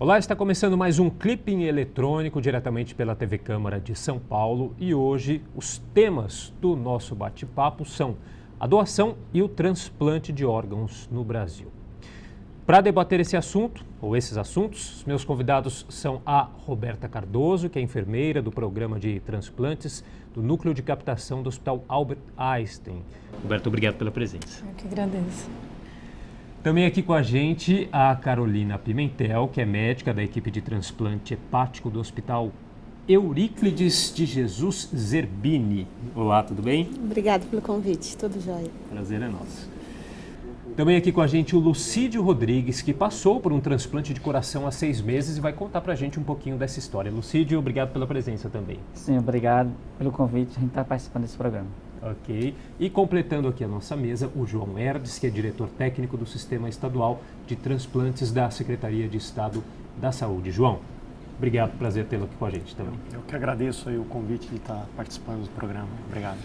Olá, está começando mais um Clipping Eletrônico diretamente pela TV Câmara de São Paulo e hoje os temas do nosso bate-papo são a doação e o transplante de órgãos no Brasil. Para debater esse assunto, ou esses assuntos, meus convidados são a Roberta Cardoso, que é enfermeira do Programa de Transplantes do Núcleo de Captação do Hospital Albert Einstein. Roberta, obrigado pela presença. Eu que agradeço. Também aqui com a gente a Carolina Pimentel, que é médica da equipe de transplante hepático do Hospital Euríclides de Jesus Zerbini. Olá, tudo bem? Obrigada pelo convite, tudo jóia. Prazer é nosso. Também aqui com a gente o Lucídio Rodrigues, que passou por um transplante de coração há 6 meses e vai contar pra gente um pouquinho dessa história. Lucídio, obrigado pela presença também. Sim, obrigado pelo convite, a gente está participando desse programa. Ok. E completando aqui a nossa mesa, o João Herdes, que é diretor técnico do Sistema Estadual de Transplantes da Secretaria de Estado da Saúde. João, obrigado, prazer tê-lo aqui com a gente também. Eu que agradeço aí o convite de estar participando do programa. Obrigado.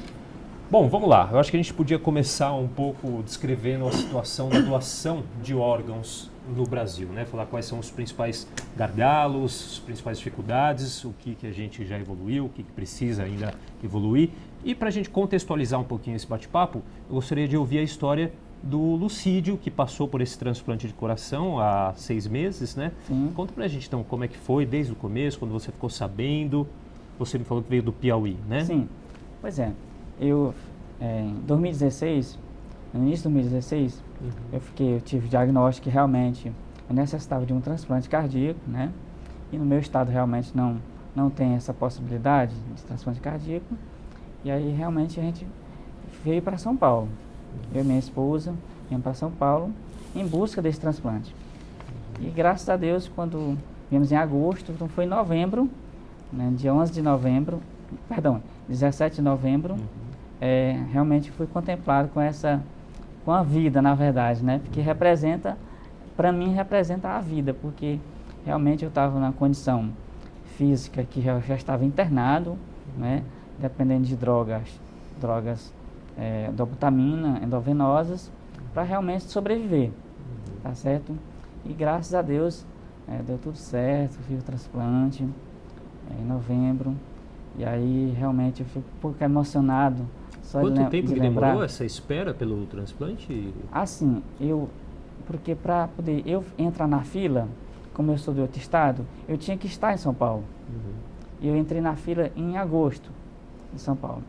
Bom, vamos lá. Eu acho que a gente podia começar um pouco descrevendo a situação da doação de órgãos no Brasil, né? Falar quais são os principais gargalos, as principais dificuldades, o que a gente já evoluiu, o que precisa ainda evoluir. E para a gente contextualizar um pouquinho esse bate-papo, eu gostaria de ouvir a história do Lucídio, que passou por esse transplante de coração há 6 meses, né? Sim. Conta pra gente então como é que foi desde o começo, quando você ficou sabendo. Você me falou que veio do Piauí, né? Sim, pois é. Eu, em 2016, no início de 2016, eu tive diagnóstico que realmente eu necessitava de um transplante cardíaco, né? E no meu estado realmente não tem essa possibilidade de transplante cardíaco. E aí realmente a gente veio para São Paulo. Eu e minha esposa viemos para São Paulo em busca desse transplante. E graças a Deus, quando viemos em agosto, então foi em novembro, né, dia 11 de novembro, perdão, 17 de novembro, realmente fui contemplado com a vida, na verdade, né? Porque para mim representa a vida, porque realmente eu estava na condição física que já estava internado, né? Dependendo de drogas dobutamina, endovenosas, para realmente sobreviver, tá certo? E graças a Deus deu tudo certo, fiz o transplante em novembro, e aí realmente eu fico um pouco emocionado. Quanto tempo que demorou essa espera pelo transplante? Assim, porque para poder eu entrar na fila, como eu sou de outro estado, eu tinha que estar em São Paulo. E eu entrei na fila em agosto, em São Paulo.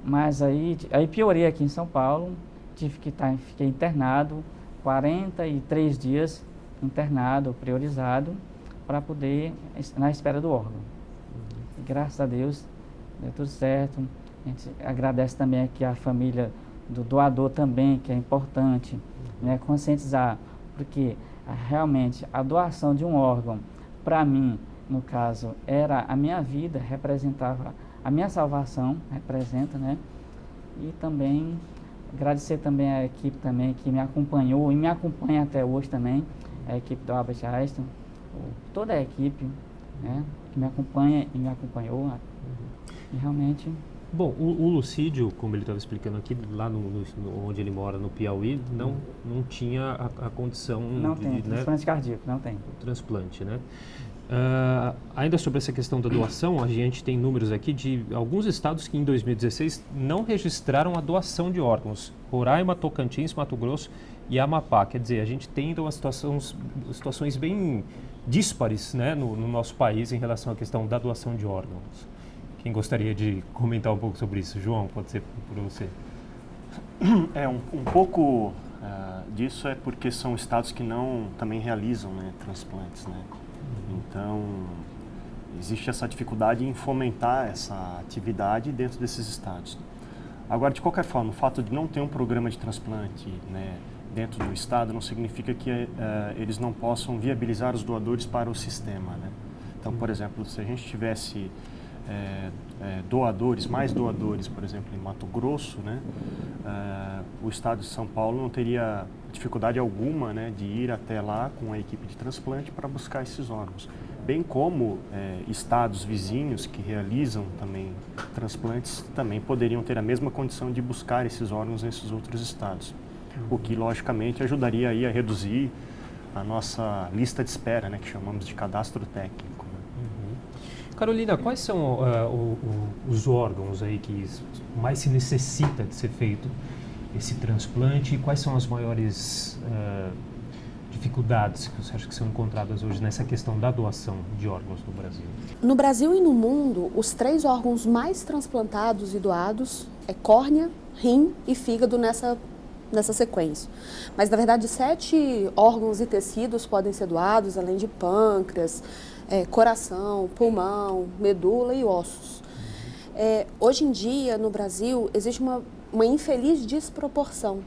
Mas aí piorei aqui em São Paulo, fiquei internado, 43 dias internado, priorizado, para poder, na espera do órgão. E graças a Deus, deu tudo certo. A gente agradece também aqui a família do doador também, que é importante, né, conscientizar, porque realmente a doação de um órgão, para mim, no caso, era a minha vida, representava a minha salvação, representa, né? E também agradecer também a equipe também que me acompanhou e me acompanha até hoje também, a equipe do Albert Einstein, toda a equipe, né, que me acompanha e me acompanhou. E realmente... Bom, o Lucídio, como ele estava explicando aqui, lá onde ele mora, no Piauí, não tinha a condição de transplante cardíaco, não tem. Transplante, né? Ainda sobre essa questão da doação, a gente tem números aqui de alguns estados que em 2016 não registraram a doação de órgãos. Roraima, Tocantins, Mato Grosso e Amapá. Quer dizer, a gente tem então situações bem díspares, né, no nosso país em relação à questão da doação de órgãos. Quem gostaria de comentar um pouco sobre isso? João, pode ser por você. Um pouco disso é porque são estados que não também realizam, né, transplantes, né? Então, existe essa dificuldade em fomentar essa atividade dentro desses estados. Agora, de qualquer forma, o fato de não ter um programa de transplante, né, dentro do estado não significa que eles não possam viabilizar os doadores para o sistema, né? Então, por exemplo, se a gente tivesse mais doadores, por exemplo, em Mato Grosso, né, o estado de São Paulo não teria dificuldade alguma, né, de ir até lá com a equipe de transplante para buscar esses órgãos. Bem como estados vizinhos que realizam também transplantes também poderiam ter a mesma condição de buscar esses órgãos nesses outros estados. O que, logicamente, ajudaria aí a reduzir a nossa lista de espera, né, que chamamos de cadastro técnico. Carolina, quais são os órgãos aí que mais se necessita de ser feito esse transplante e quais são as maiores dificuldades que você acha que são encontradas hoje nessa questão da doação de órgãos no Brasil? No Brasil e no mundo, os 3 órgãos mais transplantados e doados é córnea, rim e fígado nessa sequência. Mas, na verdade, 7 órgãos e tecidos podem ser doados, além de pâncreas, coração, pulmão, medula e ossos. Hoje em dia, no Brasil, existe uma infeliz desproporção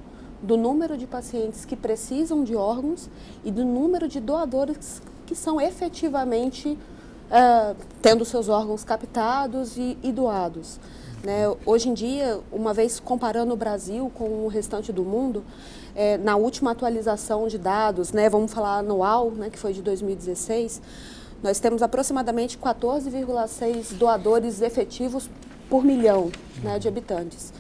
do número de pacientes que precisam de órgãos e do número de doadores que são efetivamente tendo seus órgãos captados e doados. Né? Hoje em dia, uma vez comparando o Brasil com o restante do mundo, na última atualização de dados, né, vamos falar anual, né, que foi de 2016, nós temos aproximadamente 14,6 doadores efetivos por milhão, né, de habitantes.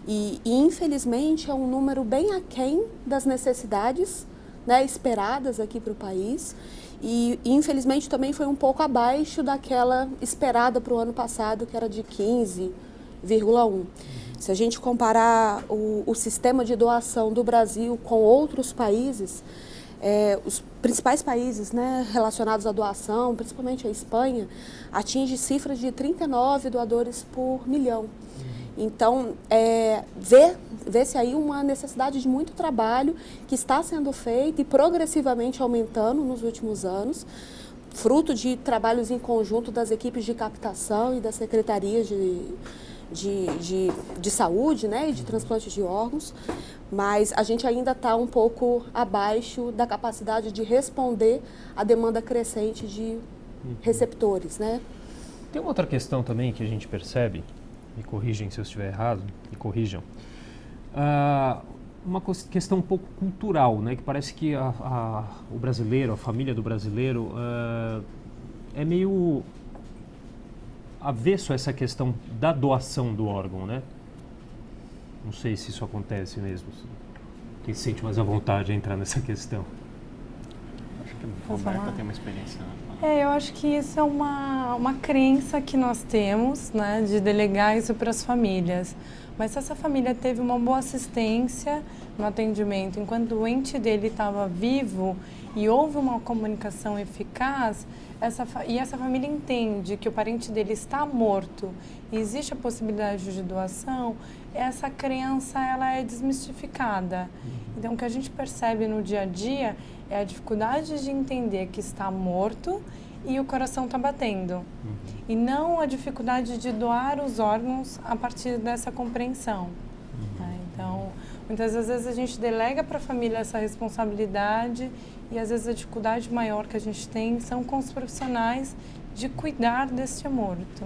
E, infelizmente, é um número bem aquém das necessidades, né, esperadas aqui para o país. E, infelizmente, também foi um pouco abaixo daquela esperada para o ano passado, que era de 15,1. Se a gente comparar o sistema de doação do Brasil com outros países, os principais países, né, relacionados à doação, principalmente a Espanha, atinge cifras de 39 doadores por milhão. Então, vê-se aí uma necessidade de muito trabalho que está sendo feito e progressivamente aumentando nos últimos anos, fruto de trabalhos em conjunto das equipes de captação e das secretarias de saúde, né, e de transplante de órgãos, mas a gente ainda está um pouco abaixo da capacidade de responder à demanda crescente de receptores, né? Tem uma outra questão também que a gente percebe, me corrigem se eu estiver errado, me corrijam, uma questão um pouco cultural, né, que parece que o brasileiro, a família do brasileiro é meio avesso a essa questão da doação do órgão, né? Não sei se isso acontece mesmo. Quem se sente mais à vontade de entrar nessa questão? Acho que a Roberta tem uma experiência. Eu acho que isso é uma crença que nós temos, né, de delegar isso para as famílias. Mas se essa família teve uma boa assistência no atendimento enquanto o ente dele estava vivo e houve uma comunicação eficaz, essa família entende que o parente dele está morto e existe a possibilidade de doação, essa crença ela é desmistificada. Então, o que a gente percebe no dia a dia é a dificuldade de entender que está morto e o coração está batendo. E não a dificuldade de doar os órgãos a partir dessa compreensão. Então, muitas vezes a gente delega para a família essa responsabilidade e às vezes a dificuldade maior que a gente tem são com os profissionais de cuidar deste morto.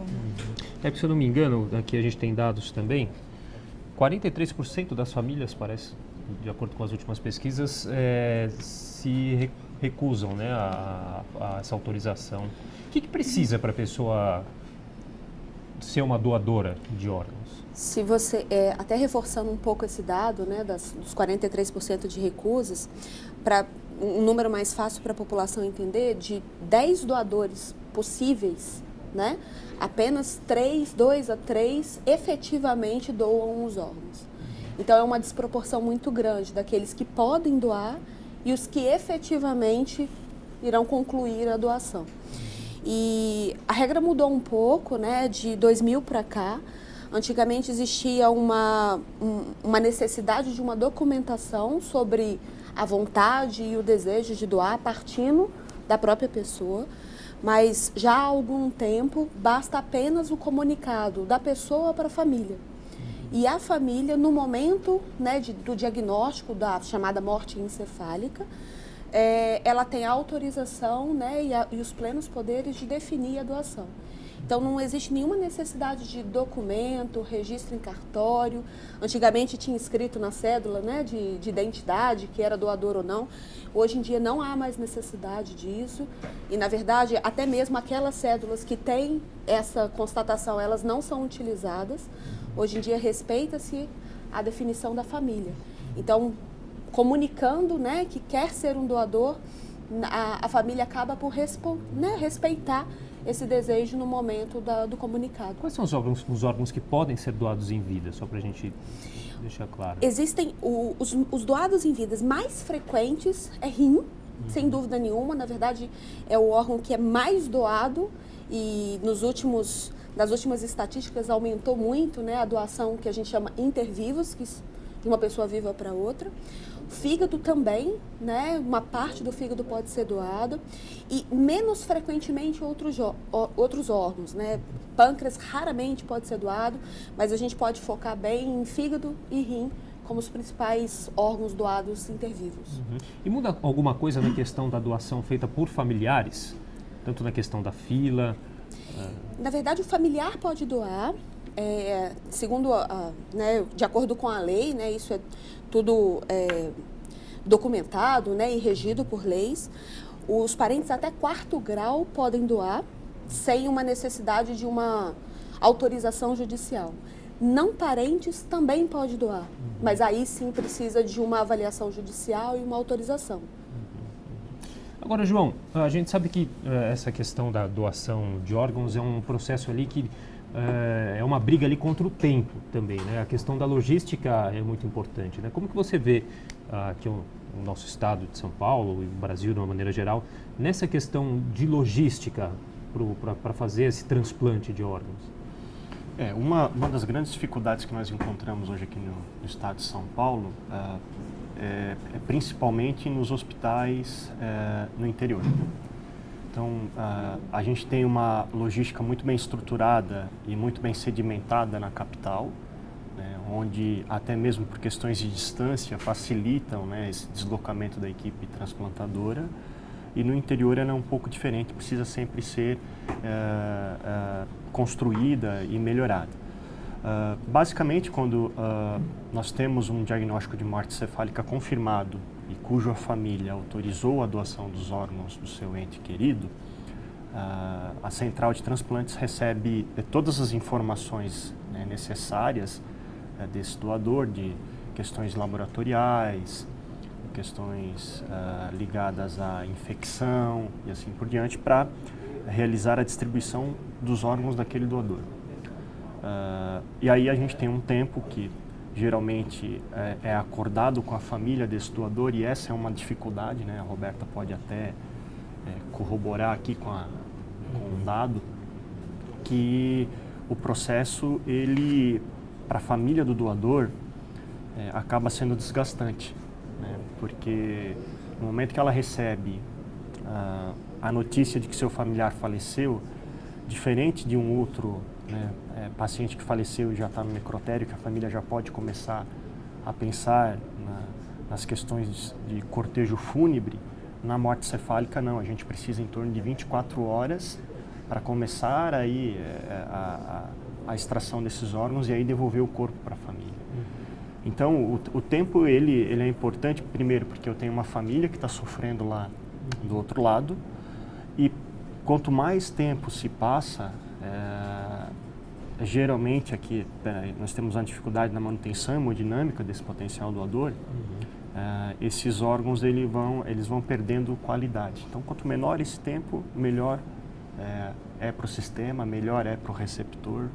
Se eu não me engano, aqui a gente tem dados também, 43% das famílias, parece, de acordo com as últimas pesquisas, se recusam, né, a essa autorização. O que precisa para a pessoa ser uma doadora de órgãos? Se você, até reforçando um pouco esse dado, né, dos 43% de recusas, para um número mais fácil para a população entender, de 10 doadores possíveis, né, apenas 2 a 3 efetivamente doam os órgãos. Então, é uma desproporção muito grande daqueles que podem doar e os que efetivamente irão concluir a doação. E a regra mudou um pouco, né, de 2000 para cá. Antigamente existia uma necessidade de uma documentação sobre a vontade e o desejo de doar partindo da própria pessoa, mas já há algum tempo basta apenas o comunicado da pessoa para a família. E a família, no momento, né, do diagnóstico da chamada morte encefálica, ela tem a autorização, né, e os plenos poderes de definir a doação. Então, não existe nenhuma necessidade de documento, registro em cartório. Antigamente tinha escrito na cédula, né, de identidade, que era doador ou não. Hoje em dia não há mais necessidade disso. E, na verdade, até mesmo aquelas cédulas que têm essa constatação, elas não são utilizadas. Hoje em dia respeita-se a definição da família. Então, comunicando, né, que quer ser um doador, a família acaba por respeitar esse desejo no momento do comunicado. Quais são os órgãos que podem ser doados em vida, só para a gente deixar claro? Existem os doados em vidas mais frequentes é rim, sem dúvida nenhuma. Na verdade, é o órgão que é mais doado e nas últimas estatísticas aumentou muito, né, a doação que a gente chama intervivos, de uma pessoa viva para outra. Fígado também, né, uma parte do fígado pode ser doado e menos frequentemente outros órgãos, né. Pâncreas raramente pode ser doado, mas a gente pode focar bem em fígado e rim como os principais órgãos doados intervivos. E muda alguma coisa na questão da doação feita por familiares? Tanto na questão da fila? Na verdade, o familiar pode doar, segundo, né, de acordo com a lei, né, isso é tudo documentado, né, e regido por leis. Os parentes até 4º grau podem doar sem uma necessidade de uma autorização judicial. Não parentes também pode doar, mas aí sim precisa de uma avaliação judicial e uma autorização. Agora, João, a gente sabe que essa questão da doação de órgãos é um processo ali que é uma briga ali contra o tempo também, né? A questão da logística é muito importante, né? Como que você vê aqui o nosso estado de São Paulo e o Brasil de uma maneira geral nessa questão de logística para fazer esse transplante de órgãos? Uma das grandes dificuldades que nós encontramos hoje aqui no estado de São Paulo é principalmente nos hospitais no interior. Então, a gente tem uma logística muito bem estruturada e muito bem sedimentada na capital, né, onde até mesmo por questões de distância facilitam, né, esse deslocamento da equipe transplantadora. E no interior ela é um pouco diferente, precisa sempre ser construída e melhorada. Basicamente, quando nós temos um diagnóstico de morte cefálica confirmado e cuja família autorizou a doação dos órgãos do seu ente querido, a central de transplantes recebe todas as informações, né, necessárias desse doador, de questões laboratoriais, questões ligadas à infecção e assim por diante, para realizar a distribuição dos órgãos daquele doador. E aí a gente tem um tempo que geralmente é acordado com a família desse doador, e essa é uma dificuldade, né? A Roberta pode até corroborar aqui com um dado, que o processo, ele, para a família do doador, acaba sendo desgastante, né? Porque no momento que ela recebe a notícia de que seu familiar faleceu, diferente de um outro, né, paciente que faleceu e já está no necrotério, que a família já pode começar a pensar nas questões de cortejo fúnebre, na morte cefálica não, a gente precisa em torno de 24 horas para começar aí a extração desses órgãos e aí devolver o corpo para a família. Então, o tempo ele é importante, primeiro, porque eu tenho uma família que está sofrendo lá do outro lado, e quanto mais tempo se passa, geralmente aqui nós temos uma dificuldade na manutenção hemodinâmica desse potencial doador, esses órgãos eles vão perdendo qualidade. Então, quanto menor esse tempo, melhor é para o sistema, melhor é para o receptor.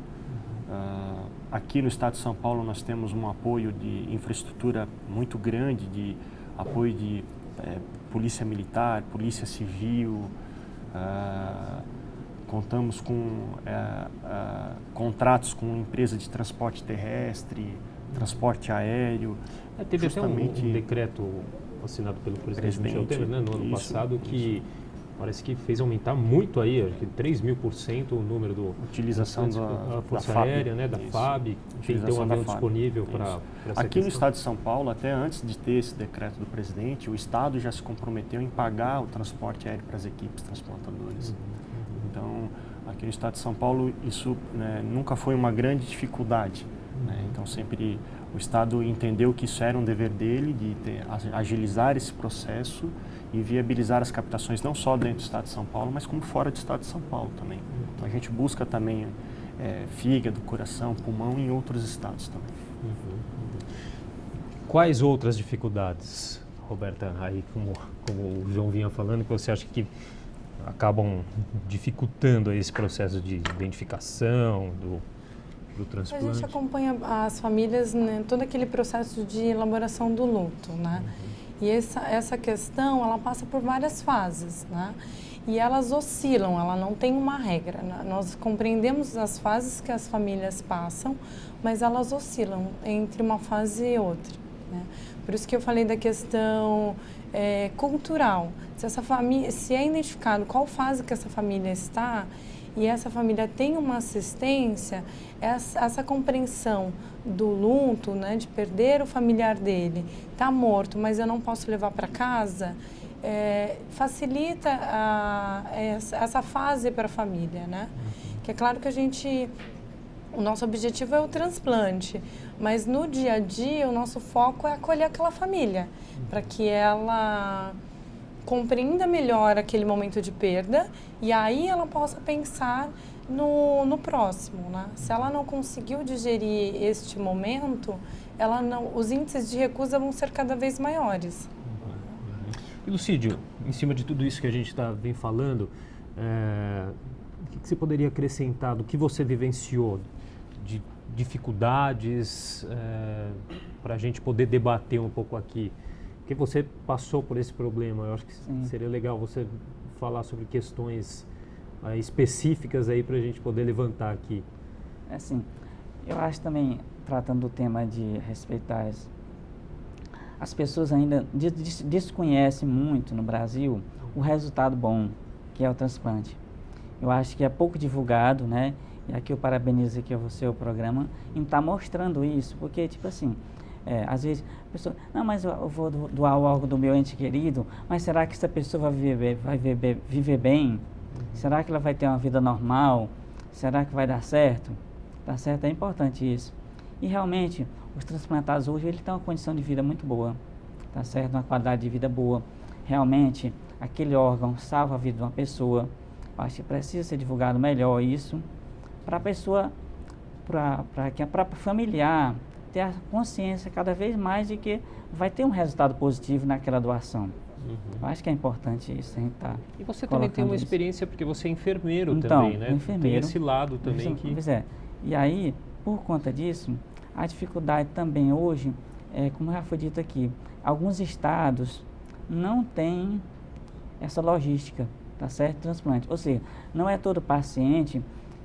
Aqui no estado de São Paulo nós temos um apoio de infraestrutura muito grande, de apoio de polícia militar, polícia civil, contamos com contratos com empresa de transporte terrestre, transporte aéreo. Teve até um decreto assinado pelo presidente Michel Temer, né, no ano passado, que parece que fez aumentar muito aí, acho que 3.000% o número do utilização da Força Aérea, né, da FAB, tem que ter um avião disponível para essa Aqui no estado de São Paulo, até antes de ter esse decreto do presidente, o estado já se comprometeu em pagar o transporte aéreo para as equipes transplantadoras. Então, aqui no estado de São Paulo, isso, né, nunca foi uma grande dificuldade, né? Então, sempre o estado entendeu que isso era um dever dele, de agilizar esse processo e viabilizar as captações não só dentro do estado de São Paulo, mas como fora do estado de São Paulo também. Então, a gente busca também fígado, coração, pulmão em outros estados também. quais outras dificuldades, Roberta, aí como o João vinha falando, que você acha que acabam dificultando esse processo de identificação do transplante? A gente acompanha as famílias, né, todo aquele processo de elaboração do luto, né? E essa questão, ela passa por várias fases, né? E elas oscilam, ela não tem uma regra, né? Nós compreendemos as fases que as famílias passam, mas elas oscilam entre uma fase e outra, né? Por isso que eu falei da questão cultural. Se essa família, se é identificado qual fase que essa família está e essa família tem uma assistência, essa compreensão do luto, né, de perder o familiar dele, está morto, mas eu não posso levar para casa, facilita essa fase para a família, né? Que é claro que o nosso objetivo é o transplante, mas no dia a dia o nosso foco é acolher aquela família, para que ela compreenda melhor aquele momento de perda e aí ela possa pensar no próximo, né? Se ela não conseguiu digerir este momento, os índices de recusa vão ser cada vez maiores. E Lucídio, em cima de tudo isso que a gente vem falando, o que você poderia acrescentar do que você vivenciou de dificuldades para a gente poder debater um pouco aqui? Porque você passou por esse problema, eu acho que seria legal você falar sobre questões específicas aí para a gente poder levantar aqui. Assim, eu acho também, tratando do tema de respeitar as pessoas ainda desconhecem muito no Brasil o resultado bom que é o transplante. Eu acho que é pouco divulgado, né? E aqui eu parabenizo aqui a você, o programa, em estar mostrando isso, porque, tipo assim, às vezes a pessoa, não, mas eu vou doar o órgão do meu ente querido, mas será que essa pessoa vai viver bem? Será que ela vai ter uma vida normal? Será que vai dar certo? Tá certo? É importante isso. E realmente, os transplantados hoje, eles têm uma condição de vida muito boa, tá certo? Uma qualidade de vida boa. Realmente, aquele órgão salva a vida de uma pessoa. Acho que precisa ser divulgado melhor isso, para a pessoa, para que a própria familiar ter a consciência cada vez mais de que vai ter um resultado positivo naquela doação. Eu acho que é importante isso, a gente tá. E você também tem uma experiência, porque você é enfermeiro então, também, né? Enfermeiro, tem esse lado também que... Pois é. E aí, por conta disso, a dificuldade também hoje, como já foi dito aqui, alguns estados não têm essa logística, tá certo? Transplante. Ou seja, não é todo paciente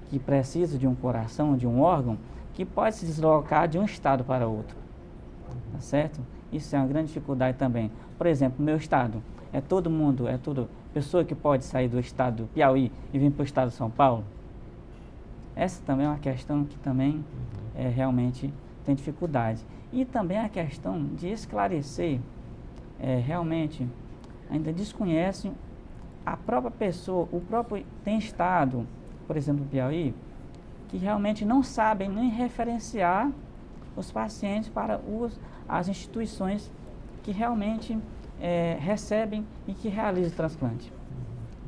que precisa de um coração, de um órgão, que pode se deslocar de um estado para outro, tá certo? Isso é uma grande dificuldade também. Por exemplo, no meu estado, toda pessoa que pode sair do estado do Piauí e vir para o estado de São Paulo? Essa também é uma questão que também realmente tem dificuldade. E também a questão de esclarecer, realmente, ainda desconhecem a própria pessoa, tem estado, por exemplo, no Piauí, que realmente não sabem nem referenciar os pacientes para as instituições que realmente recebem e que realizam o transplante,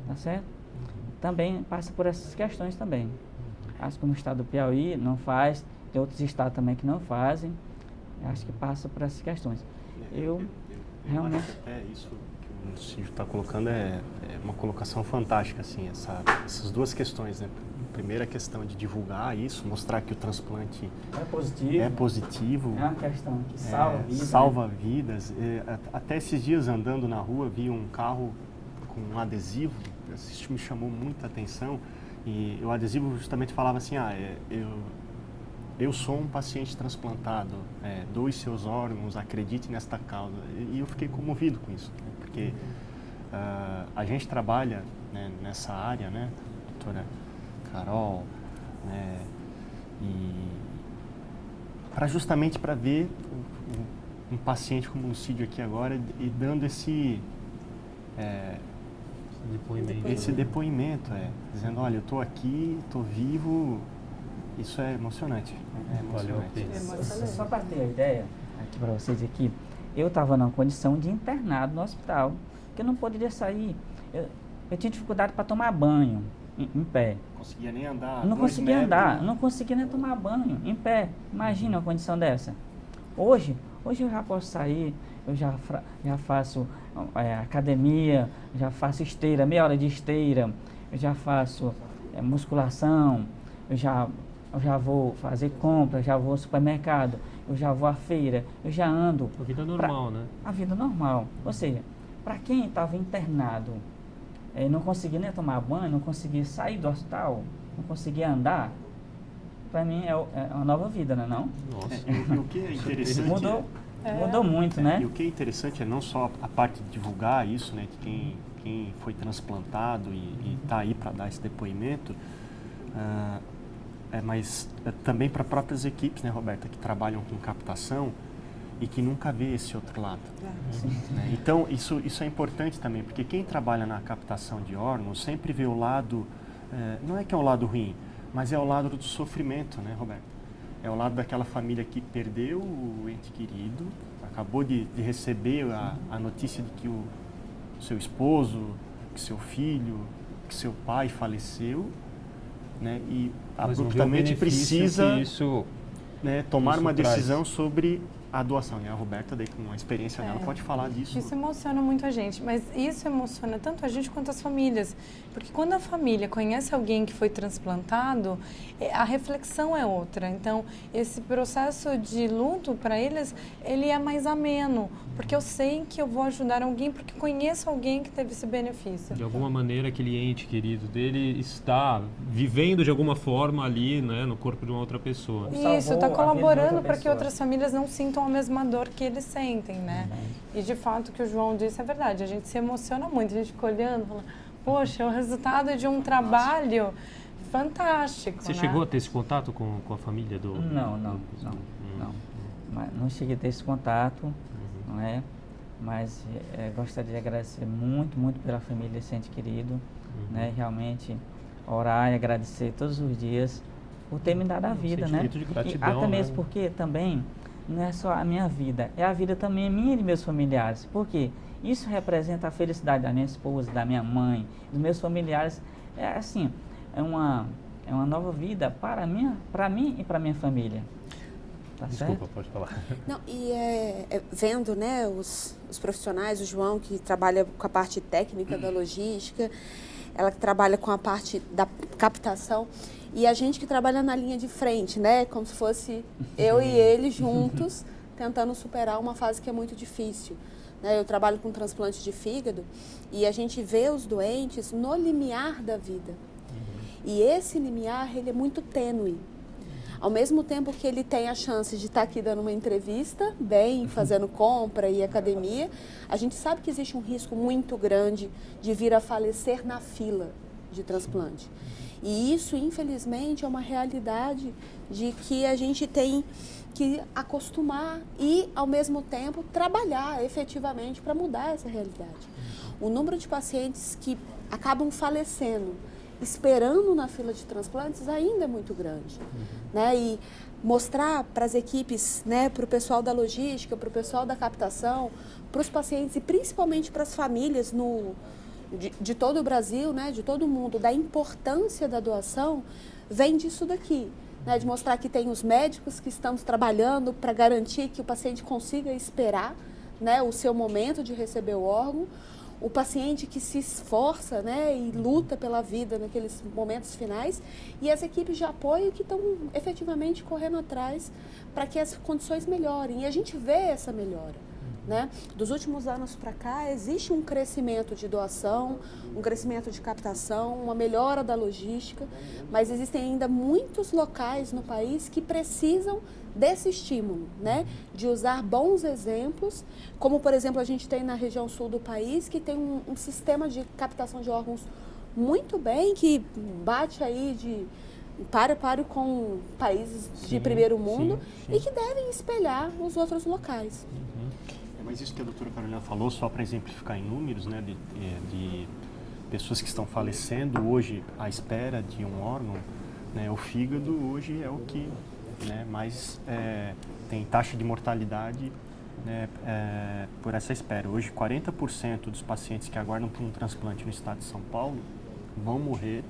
tá certo? Também passa por essas questões também. Acho que no estado do Piauí não faz, tem outros estados também que não fazem, acho que passa por essas questões. Eu realmente... Isso que o Lucídio está colocando é uma colocação fantástica, assim, essas duas questões, né? Primeira questão de divulgar isso, mostrar que o transplante é positivo. É uma questão que salva vidas. Salva vidas. Até esses dias, andando na rua, vi um carro com um adesivo, isso me chamou muita atenção, e o adesivo justamente falava assim, eu sou um paciente transplantado, doe seus órgãos, acredite nesta causa. E eu fiquei comovido com isso, né? Porque a gente trabalha, né, nessa área, né, doutora Carol, né, e justamente para ver um paciente como o Lucídio aqui agora e dando esse depoimento, dizendo, olha, eu estou aqui, estou vivo, isso é emocionante. Só para ter a ideia, aqui para vocês aqui, eu estava numa condição de internado no hospital, que eu não poderia sair, eu tinha dificuldade para tomar banho em pé. Não conseguia nem andar. Não conseguia andar, não conseguia nem tomar banho em pé. Imagina uma condição dessa. Hoje Hoje eu já posso sair, eu já faço academia, já faço esteira, meia hora de esteira, eu já faço musculação, eu já vou fazer compra, já vou ao supermercado, eu já vou à feira, eu já ando. A vida normal, né? A vida normal. Ou seja, para quem estava internado, não conseguia nem tomar banho, não conseguia sair do hospital, não conseguia andar, para mim é uma nova vida, não é não? Nossa. E o que é interessante... Mudou muito, né? E o que é interessante é não só a parte de divulgar isso, né, de quem foi transplantado e está aí para dar esse depoimento, mas também para próprias equipes, né, Roberta, que trabalham com captação e que nunca vê esse outro lado. Né? Então, isso é importante também, porque quem trabalha na captação de órgãos sempre vê o lado, não é que é o lado ruim, mas é o lado do sofrimento, né, Roberta? É o lado daquela família que perdeu o ente querido, acabou de receber a notícia de que o seu esposo, que seu filho, que seu pai faleceu, né? E Mas abruptamente precisa isso tomar uma traz. decisão sobre a doação. E a Roberta, daí, com a experiência dela, pode falar disso. Isso emociona muito a gente, mas isso emociona tanto a gente quanto as famílias. Porque quando a família conhece alguém que foi transplantado, a reflexão é outra. Então, esse processo de luto, para eles, ele é mais ameno. Porque eu sei que eu vou ajudar alguém, porque conheço alguém que teve esse benefício. De alguma maneira, aquele ente querido dele está vivendo de alguma forma ali, né, no corpo de uma outra pessoa. Isso, está Salvou a vida de colaborando outra para que pessoa. outras famílias não sintam a mesma dor que eles sentem, né? E de fato o que o João disse é verdade, a gente se emociona muito, a gente fica olhando, falando, poxa, é o resultado de um trabalho fantástico, Você né? chegou a ter esse contato com a família do... Não. Mas não cheguei a ter esse contato, não é? Mas gostaria de agradecer muito pela família desse ente querido, né? Realmente orar e agradecer todos os dias por ter me dado a vida, né? sentimento de gratidão, E até mesmo né? porque também não é só a minha vida, é a vida também minha e de meus familiares. Por quê? Isso representa a felicidade da minha esposa, da minha mãe, dos meus familiares. É assim, é uma nova vida para mim e para minha família. Tá Desculpa, certo? pode falar. Não, e vendo, né, os profissionais, o João que trabalha com a parte técnica da logística, ela que trabalha com a parte da captação, e a gente que trabalha na linha de frente, né, como se fosse eu e ele juntos, tentando superar uma fase que é muito difícil. Né? Eu trabalho com transplante de fígado e a gente vê os doentes no limiar da vida. E esse limiar, ele é muito tênue. Ao mesmo tempo que ele tem a chance de estar aqui dando uma entrevista, bem, fazendo compra e academia, a gente sabe que existe um risco muito grande de vir a falecer na fila de transplante. E isso, infelizmente, é uma realidade de que a gente tem que acostumar e, ao mesmo tempo, trabalhar efetivamente para mudar essa realidade. O número de pacientes que acabam falecendo esperando na fila de transplantes ainda é muito grande. Né? E mostrar para as equipes, né, para o pessoal da logística, para o pessoal da captação, para os pacientes e principalmente para as famílias de todo o Brasil, né, de todo o mundo, da importância da doação, vem disso daqui. Né, de mostrar que tem os médicos que estamos trabalhando para garantir que o paciente consiga esperar, né, o seu momento de receber o órgão, o paciente que se esforça, né, e luta pela vida naqueles momentos finais, e as equipes de apoio que estão efetivamente correndo atrás para que as condições melhorem. E a gente vê essa melhora. Né? Dos últimos anos para cá, existe um crescimento de doação, um crescimento de captação, uma melhora da logística, mas existem ainda muitos locais no país que precisam desse estímulo, né? De usar bons exemplos, como, por exemplo, a gente tem na região sul do país, que tem um sistema de captação de órgãos muito bem, que bate aí de páreo com países de primeiro mundo e que devem espelhar os outros locais. Mas isso que a doutora Carolina falou, só para exemplificar em números, né, de pessoas que estão falecendo hoje à espera de um órgão, né, o fígado hoje é o que, né, mais tem taxa de mortalidade, né, por essa espera. Hoje, 40% dos pacientes que aguardam por um transplante no estado de São Paulo vão morrer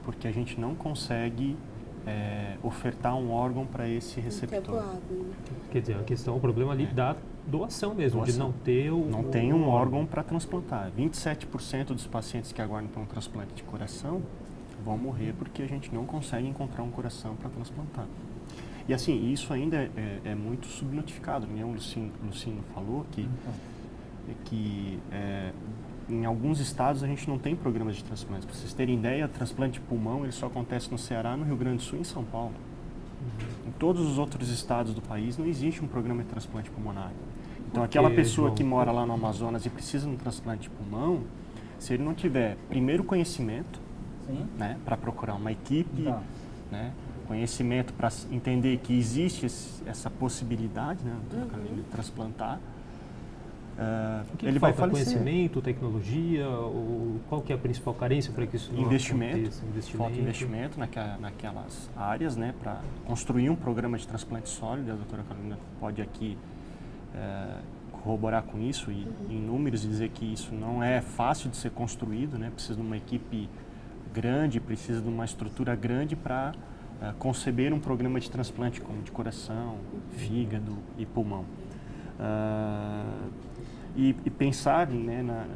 porque a gente não consegue ofertar um órgão para esse receptor. Quer dizer, a questão, o problema ali da doação mesmo, de não ter não tem um órgão para transplantar. 27% dos pacientes que aguardam por um transplante de coração vão morrer porque a gente não consegue encontrar um coração para transplantar. E assim, isso ainda é muito subnotificado, né? O Lucino falou que em alguns estados a gente não tem programas de transplantes. Para vocês terem ideia, transplante de pulmão ele só acontece no Ceará, no Rio Grande do Sul e em São Paulo. Em todos os outros estados do país não existe um programa de transplante pulmonar. Então aquela pessoa que mora lá no Amazonas e precisa de um transplante de pulmão, se ele não tiver primeiro conhecimento, né, para procurar uma equipe, né, conhecimento para entender que existe essa possibilidade, né, de transplantar, ele vai falecer. Conhecimento, tecnologia, qual que é a principal carência para que isso não aconteça? Falta investimento naquelas áreas, né, para construir um programa de transplante sólido. A doutora Carolina pode aqui corroborar com isso e em números dizer que isso não é fácil de ser construído, né, precisa de uma equipe grande, precisa de uma estrutura grande para conceber um programa de transplante como de coração, fígado e pulmão. E pensar, né,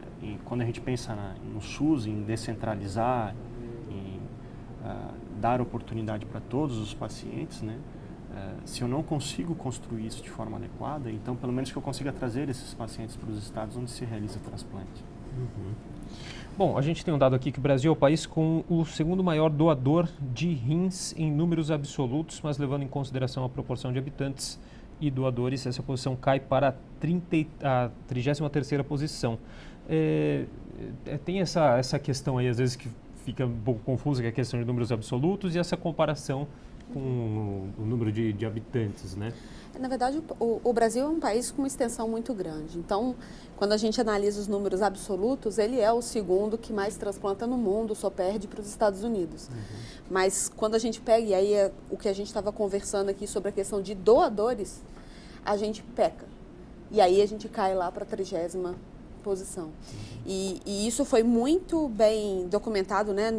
quando a gente pensa no SUS, em descentralizar, em dar oportunidade para todos os pacientes, né, se eu não consigo construir isso de forma adequada, então pelo menos que eu consiga trazer esses pacientes para os estados onde se realiza transplante. Bom, a gente tem um dado aqui que o Brasil é o país com o segundo maior doador de rins em números absolutos, mas levando em consideração a proporção de habitantes e doadores, essa posição cai para a 33ª posição. Tem essa questão aí, às vezes, que fica um pouco confusa, que é a questão de números absolutos e essa comparação com o número de habitantes, né? Na verdade, o Brasil é um país com uma extensão muito grande. Então, quando a gente analisa os números absolutos, ele é o segundo que mais transplanta no mundo, só perde para os Estados Unidos. Mas quando a gente pega, e aí é o que a gente estava conversando aqui sobre a questão de doadores, a gente peca. E aí a gente cai lá para a 30ª posição. E isso foi muito bem documentado, né?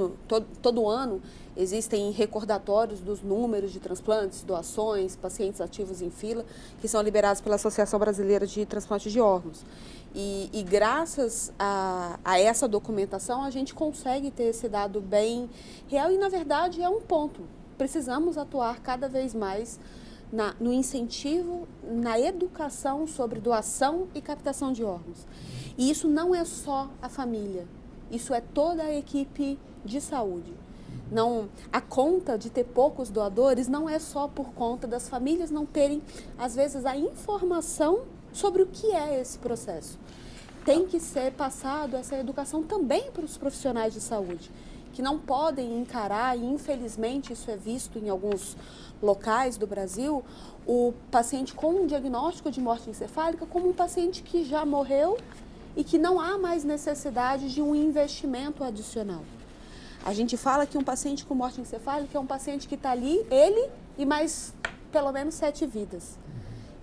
Todo ano existem recordatórios dos números de transplantes, doações, pacientes ativos em fila, que são liberados pela Associação Brasileira de Transplante de Órgãos. E graças a essa documentação, a gente consegue ter esse dado bem real e, na verdade, é um ponto. Precisamos atuar cada vez mais no incentivo, na educação sobre doação e captação de órgãos. E isso não é só a família, isso é toda a equipe de saúde. A conta de ter poucos doadores não é só por conta das famílias não terem, às vezes, a informação sobre o que é esse processo. Tem que ser passado essa educação também para os profissionais de saúde, que não podem encarar, e infelizmente isso é visto em alguns locais do Brasil, o paciente com um diagnóstico de morte encefálica como um paciente que já morreu e que não há mais necessidade de um investimento adicional. A gente fala que um paciente com morte encefálica é um paciente que está ali, ele e mais pelo menos 7 vidas.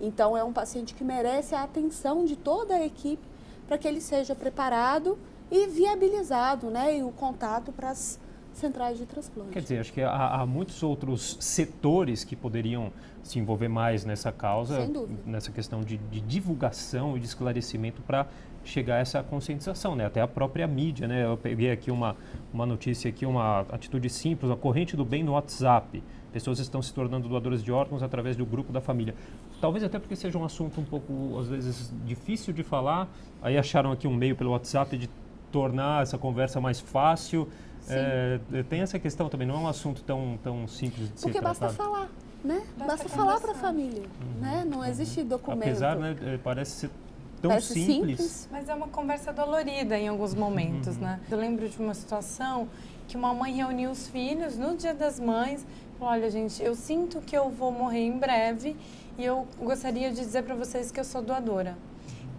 Então é um paciente que merece a atenção de toda a equipe para que ele seja preparado e viabilizado, né, e o contato para as centrais de transplante. Quer dizer, acho que há muitos outros setores que poderiam se envolver mais nessa causa, nessa questão de divulgação e de esclarecimento para chegar a essa conscientização, né? Até a própria mídia, né? Eu peguei aqui uma notícia, aqui, uma atitude simples, a corrente do bem no WhatsApp. Pessoas estão se tornando doadoras de órgãos através do grupo da família. Talvez até porque seja um assunto um pouco, às vezes, difícil de falar. Aí acharam aqui um meio pelo WhatsApp de tornar essa conversa mais fácil. Tem essa questão também, não é um assunto tão simples de ser tratado. Porque basta falar, né? Basta falar para a família, né? Não existe documento. Apesar, né, parece ser tão simples. Mas é uma conversa dolorida em alguns momentos, né? Eu lembro de uma situação que uma mãe reuniu os filhos no Dia das Mães e falou, olha, gente, eu sinto que eu vou morrer em breve e eu gostaria de dizer para vocês que eu sou doadora.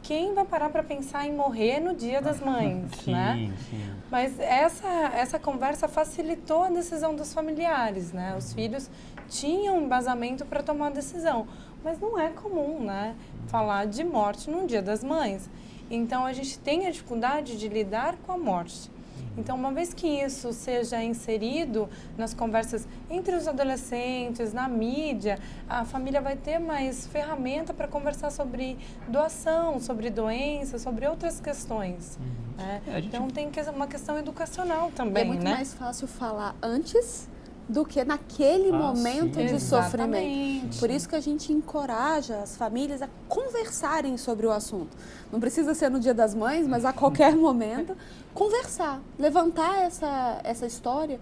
Quem vai parar para pensar em morrer no Dia das Mães, né? Sim. Mas essa conversa facilitou a decisão dos familiares, né? Os filhos tinham um embasamento para tomar a decisão. Mas não é comum, né? Falar de morte no Dia das Mães. Então, a gente tem a dificuldade de lidar com a morte. Então, uma vez que isso seja inserido nas conversas entre os adolescentes, na mídia, a família vai ter mais ferramenta para conversar sobre doação, sobre doença, sobre outras questões. Né? Então, tem uma questão educacional também, é muito né? mais fácil falar antes do que naquele momento sim. de sofrimento. Exatamente. Por isso que a gente encoraja as famílias a conversarem sobre o assunto. Não precisa ser no Dia das Mães, mas a qualquer momento, conversar, levantar essa história,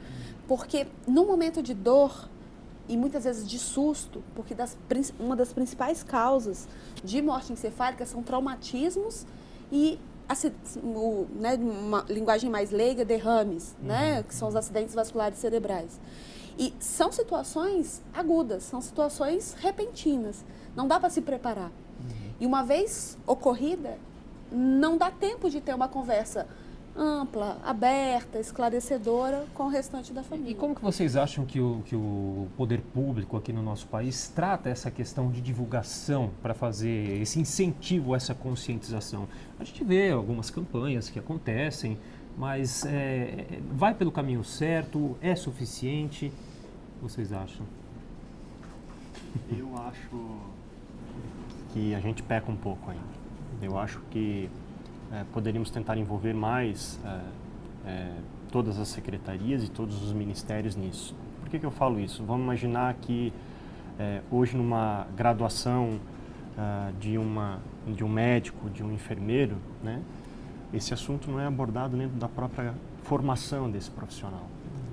porque no momento de dor e muitas vezes de susto, porque uma das principais causas de morte encefálica são traumatismos e né, uma linguagem mais leiga, derrames, né, que são os acidentes vasculares cerebrais. E são situações agudas, são situações repentinas. Não dá para se preparar. E uma vez ocorrida, não dá tempo de ter uma conversa ampla, aberta, esclarecedora com o restante da família. E como que vocês acham que o poder público aqui no nosso país trata essa questão de divulgação para fazer esse incentivo a essa conscientização? A gente vê algumas campanhas que acontecem, mas vai pelo caminho certo? É suficiente? O que vocês acham? Eu acho que a gente peca um pouco ainda. Eu acho que poderíamos tentar envolver mais todas as secretarias e todos os ministérios nisso. Por que eu falo isso? Vamos imaginar que hoje numa graduação de um médico, de um enfermeiro, né, esse assunto não é abordado dentro da própria formação desse profissional.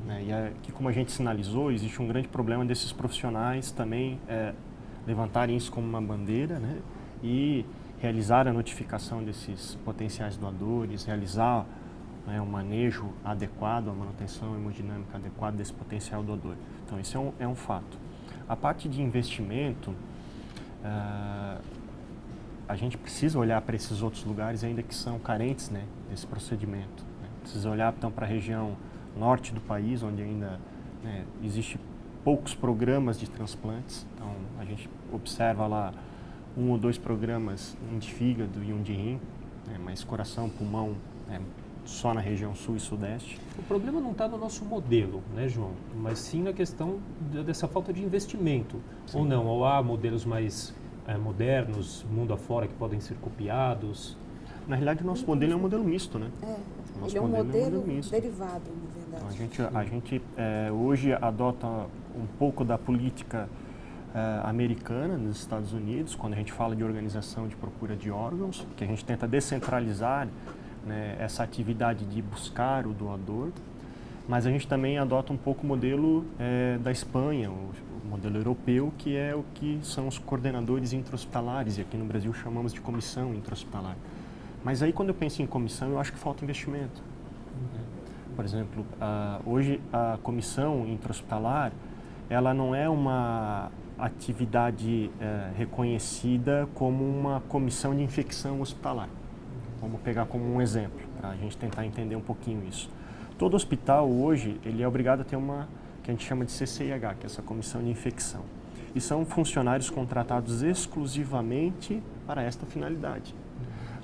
Né? E aqui, como a gente sinalizou, existe um grande problema desses profissionais também levantarem isso como uma bandeira, né, e realizar a notificação desses potenciais doadores, realizar o manejo adequado, a manutenção hemodinâmica adequada desse potencial doador. Então, isso é um fato. A parte de investimento, a gente precisa olhar para esses outros lugares ainda que são carentes, né, desse procedimento. Né? Precisa olhar então para a região norte do país, onde ainda existe poucos programas de transplantes. Então, a gente observa lá 1 ou 2 programas, um de fígado e um de rim, né, mas coração, pulmão, só na região sul e sudeste. O problema não está no nosso modelo, né, João? Mas sim na questão dessa falta de investimento. Sim. Ou não, ou há modelos mais modernos, mundo afora, que podem ser copiados. Na realidade, o nosso modelo é um modelo misto, né? Ele é um modelo derivado, na verdade. Então, a gente hoje adota um pouco da política americana nos Estados Unidos, quando a gente fala de organização de procura de órgãos, que a gente tenta descentralizar, né, essa atividade de buscar o doador, mas a gente também adota um pouco o modelo da Espanha, o modelo europeu, que é o que são os coordenadores intra-hospitalares, e aqui no Brasil chamamos de comissão intra-hospitalar. Mas aí, quando eu penso em comissão, eu acho que falta investimento. Por exemplo, hoje a comissão intra-hospitalar, ela não é uma atividade reconhecida como uma comissão de infecção hospitalar. Vamos pegar como um exemplo, para a gente tentar entender um pouquinho isso. Todo hospital hoje, ele é obrigado a ter uma que a gente chama de CCIH, que é essa comissão de infecção. E são funcionários contratados exclusivamente para esta finalidade.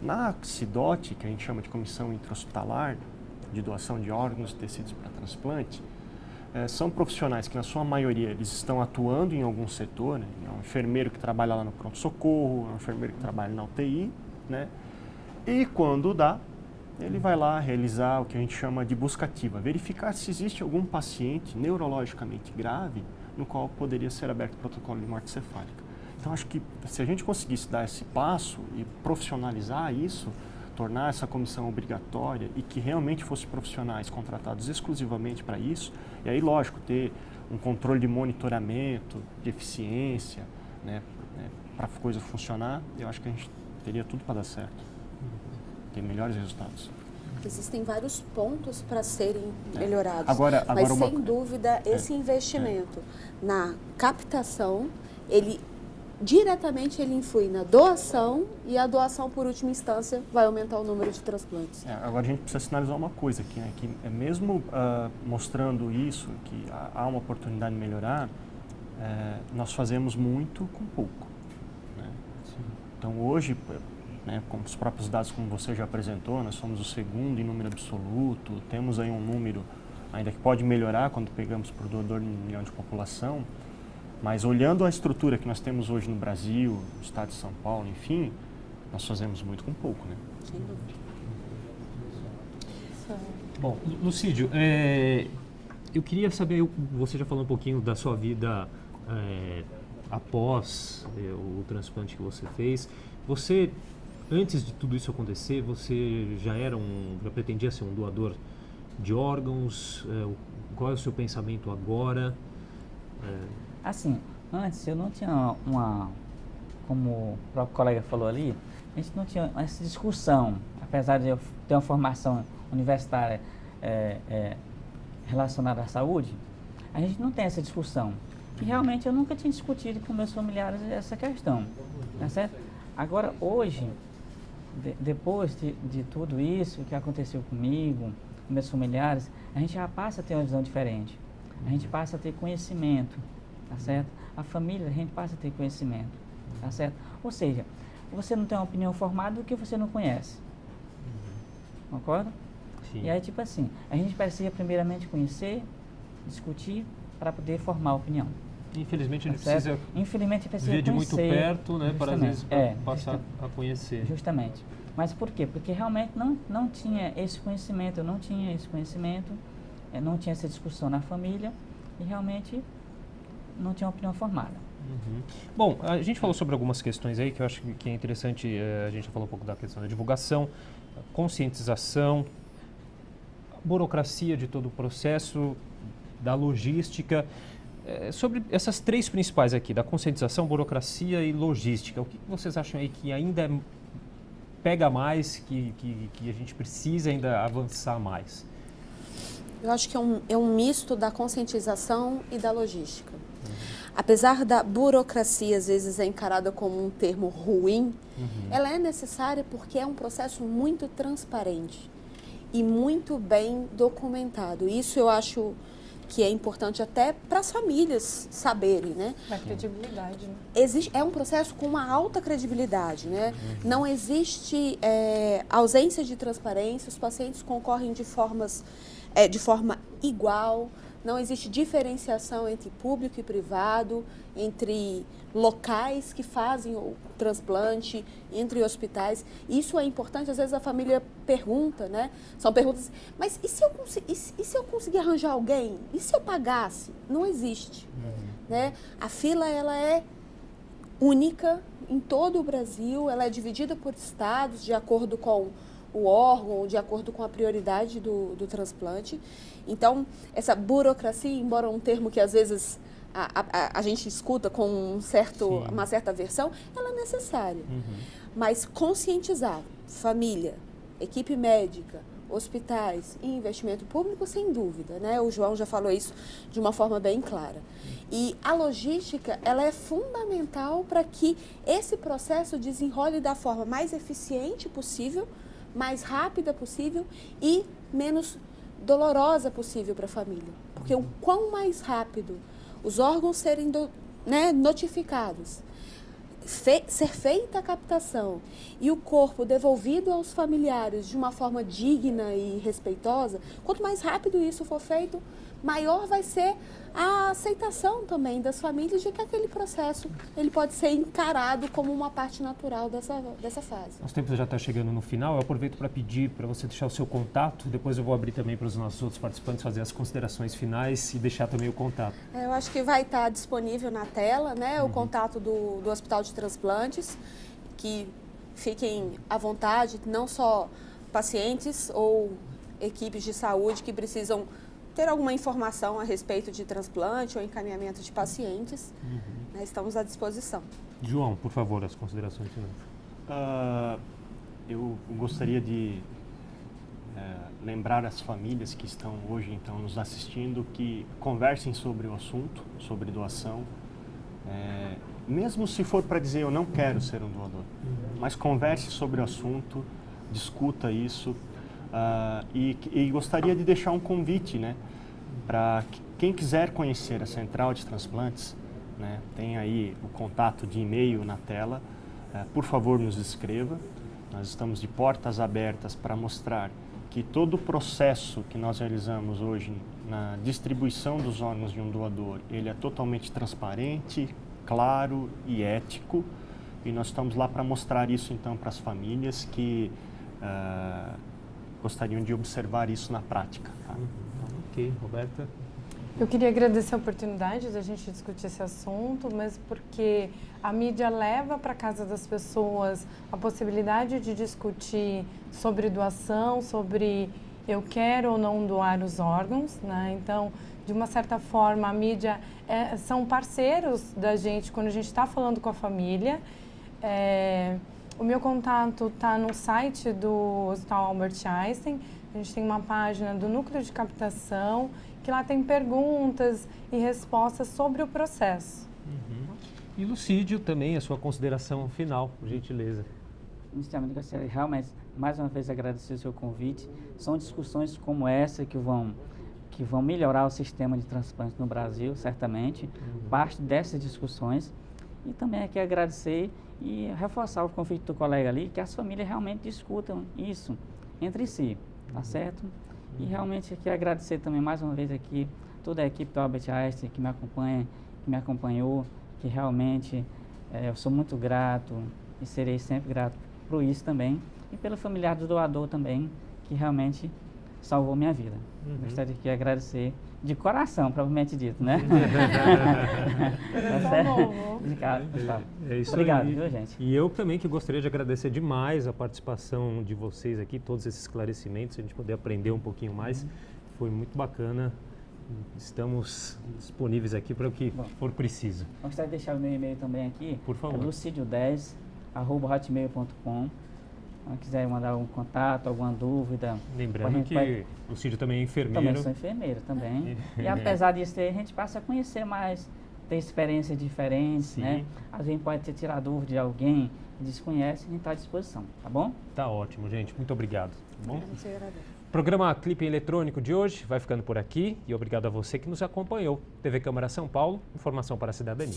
Na CIDOT, que a gente chama de comissão intra-hospitalar, de doação de órgãos e tecidos para transplante, são profissionais que, na sua maioria, eles estão atuando em algum setor, né? É um enfermeiro que trabalha lá no pronto-socorro, é um enfermeiro que trabalha na UTI, né? E quando dá, ele vai lá realizar o que a gente chama de busca ativa, verificar se existe algum paciente neurologicamente grave no qual poderia ser aberto o protocolo de morte cefálica. Então, acho que se a gente conseguisse dar esse passo e profissionalizar isso, tornar essa comissão obrigatória e que realmente fosse profissionais contratados exclusivamente para isso, e aí, lógico, ter um controle de monitoramento, de eficiência, né, para a coisa funcionar, eu acho que a gente teria tudo para dar certo, ter melhores resultados. Existem vários pontos para serem melhorados, agora mas sem dúvida esse investimento na captação, diretamente ele influi na doação, e a doação, por última instância, vai aumentar o número de transplantes. Agora a gente precisa sinalizar uma coisa aqui, né, que mesmo mostrando isso, que há uma oportunidade de melhorar, nós fazemos muito com pouco. Né? Então hoje, né, com os próprios dados como você já apresentou, nós somos o segundo em número absoluto, temos aí um número ainda que pode melhorar quando pegamos por doador em 1 milhão de população, mas olhando a estrutura que nós temos hoje no Brasil, no estado de São Paulo, enfim, nós fazemos muito com pouco, né? Sem dúvida. Bom, Lucídio, eu queria saber, você já falou um pouquinho da sua vida após o transplante que você fez. Você, antes de tudo isso acontecer, você já pretendia ser um doador de órgãos? Qual é o seu pensamento agora? Assim, antes eu não tinha como o próprio colega falou ali, a gente não tinha essa discussão, apesar de eu ter uma formação universitária relacionada à saúde, a gente não tem essa discussão. E realmente eu nunca tinha discutido com meus familiares essa questão, tá certo? Agora, hoje, depois de tudo isso que aconteceu comigo, com meus familiares, a gente já passa a ter uma visão diferente. A gente passa a ter conhecimento, tá certo? A família, a gente passa a ter conhecimento, tá certo? Ou seja, você não tem uma opinião formada do que você não conhece. Concorda? Sim. E aí, tipo assim, a gente precisa primeiramente conhecer, discutir, para poder formar opinião. Infelizmente a gente Tá certo? precisa Infelizmente, precisa ver de muito conhecer, perto, né, para às vezes passar a conhecer. Justamente. Mas por quê? Porque realmente não tinha esse conhecimento, eu não tinha esse conhecimento, não tinha essa discussão na família e realmente não tinha uma opinião formada. Uhum. Bom, a gente falou sobre algumas questões aí que eu acho que é interessante, a gente já falou um pouco da questão da divulgação, conscientização, burocracia de todo o processo, da logística. Sobre essas três principais aqui, da conscientização, burocracia e logística, o que vocês acham aí que ainda pega mais, que a gente precisa ainda avançar mais? Eu acho que é um misto da conscientização e da logística. Apesar da burocracia, às vezes, é encarada como um termo ruim, ela é necessária porque é um processo muito transparente e muito bem documentado. Isso eu acho que é importante até para as famílias saberem, né? A credibilidade, né? É um processo com uma alta credibilidade, né? Não existe ausência de transparência, os pacientes concorrem de forma igual, não existe diferenciação entre público e privado, entre locais que fazem o transplante, entre hospitais. Isso é importante, às vezes a família pergunta, né? São perguntas, mas e se eu conseguir arranjar alguém? E se eu pagasse? Não existe, né? A fila, ela é única em todo o Brasil, ela é dividida por estados de acordo com o órgão, de acordo com a prioridade do transplante. Então, essa burocracia, embora um termo que às vezes a gente escuta com uma certa aversão, ela é necessária. Mas conscientizar família, equipe médica, hospitais e investimento público, sem dúvida, né? O João já falou isso de uma forma bem clara. E a logística, ela é fundamental para que esse processo desenrole da forma mais eficiente possível, mais rápida possível e menos dolorosa possível para a família. Porque o quão mais rápido os órgãos serem notificados, ser feita a captação e o corpo devolvido aos familiares de uma forma digna e respeitosa, quanto mais rápido isso for feito, maior vai ser a aceitação também das famílias de que aquele processo ele pode ser encarado como uma parte natural dessa fase. Nosso tempo já está chegando no final, eu aproveito para pedir para você deixar o seu contato, depois eu vou abrir também para os nossos outros participantes fazer as considerações finais e deixar também o contato. Eu acho que vai estar disponível na tela, né, o contato do Hospital de Transplantes, que fiquem à vontade, não só pacientes ou equipes de saúde que precisam ter alguma informação a respeito de transplante ou encaminhamento de pacientes, né, estamos à disposição. João, por favor, as considerações finais. Eu gostaria de lembrar as famílias que estão hoje então nos assistindo que conversem sobre o assunto, sobre doação, mesmo se for para dizer eu não quero ser um doador, mas converse sobre o assunto, discuta isso. E gostaria de deixar um convite, né, para quem quiser conhecer a Central de Transplantes, né, tem aí o contato de e-mail na tela, por favor nos escreva. Nós estamos de portas abertas para mostrar que todo o processo que nós realizamos hoje na distribuição dos órgãos de um doador, ele é totalmente transparente, claro e ético. E nós estamos lá para mostrar isso, então, para as famílias que gostariam de observar isso na prática. Tá? Ok, Roberta. Eu queria agradecer a oportunidade de a gente discutir esse assunto, mas porque a mídia leva para casa das pessoas a possibilidade de discutir sobre doação, sobre eu quero ou não doar os órgãos, né? Então, de uma certa forma, a mídia são parceiros da gente quando a gente está falando com a família. O meu contato está no site do Hospital Albert Einstein. A gente tem uma página do Núcleo de Captação, que lá tem perguntas e respostas sobre o processo. E Lucídio, também, a sua consideração final, por gentileza. Inicialmente, gostaria realmente, mais uma vez, agradecer o seu convite. São discussões como essa que vão melhorar o sistema de transplante no Brasil, certamente. Parte dessas discussões. E também aqui agradecer e reforçar o convite do colega ali, que as famílias realmente discutam isso entre si, tá certo? E realmente aqui agradecer também mais uma vez aqui toda a equipe do Albert Einstein que me acompanha, que me acompanhou, que realmente eu sou muito grato e serei sempre grato por isso também. E pelo familiar do doador também, que realmente salvou minha vida. Gostaria de agradecer de coração, propriamente dito, né? Tá bom. É isso. Obrigado, aí. Viu, gente? E eu também que gostaria de agradecer demais a participação de vocês aqui, todos esses esclarecimentos, a gente poder aprender um pouquinho mais. Foi muito bacana. Estamos disponíveis aqui para o que for preciso. Gostaria de deixar o meu e-mail também aqui. Por favor. É lucidio10@hotmail.com. Se quiser mandar algum contato, alguma dúvida. Lembrando que o Lucídio também é enfermeiro. Também sou enfermeiro também. E apesar disso, a gente passa a conhecer mais, ter experiências diferentes, né? Às vezes pode ter tirado dúvida de alguém que desconhece, a gente está à disposição, tá bom? Tá ótimo, gente. Muito obrigado. Tá bom? Eu agradeço. O programa Clipe Eletrônico de hoje vai ficando por aqui e obrigado a você que nos acompanhou. TV Câmara São Paulo, informação para a cidadania.